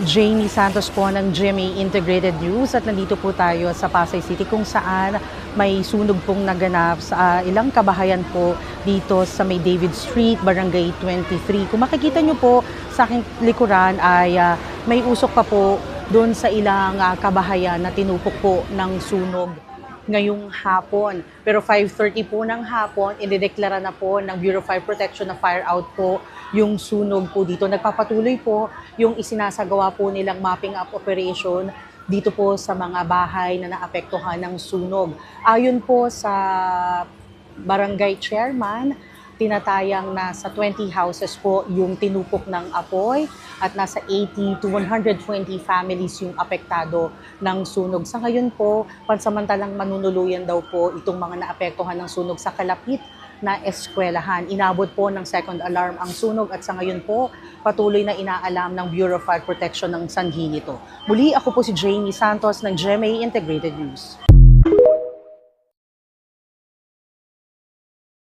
Jamie Santos po ng GMA Integrated News at nandito po tayo sa Pasay City kung saan may sunog pong naganap sa ilang kabahayan po dito sa may David Street, Barangay 23. Kung makikita nyo po sa aking likuran ay may usok pa po doon sa ilang kabahayan na tinupok po ng sunog ngayong hapon. Pero 5:30 po ng hapon, idedeklara na po ng Bureau of Fire Protection na fire out po yung sunog po dito. Nagpapatuloy po yung isinasagawa po nilang mapping up operation dito po sa mga bahay na naapektuhan ng sunog. Ayon po sa barangay chairman, tinatayang nasa 20 houses po yung tinupok ng apoy at nasa 80 to 120 families yung apektado ng sunog. Sa ngayon po, pansamantalang manunuluyan daw po itong mga naapektuhan ng sunog sa kalapit na eskwelahan. Inabot po ng second alarm ang sunog at sa ngayon po, patuloy na inaalam ng Bureau of Fire Protection ng sanhi nito. Muli, ako po si Jamie Santos ng GMA Integrated News.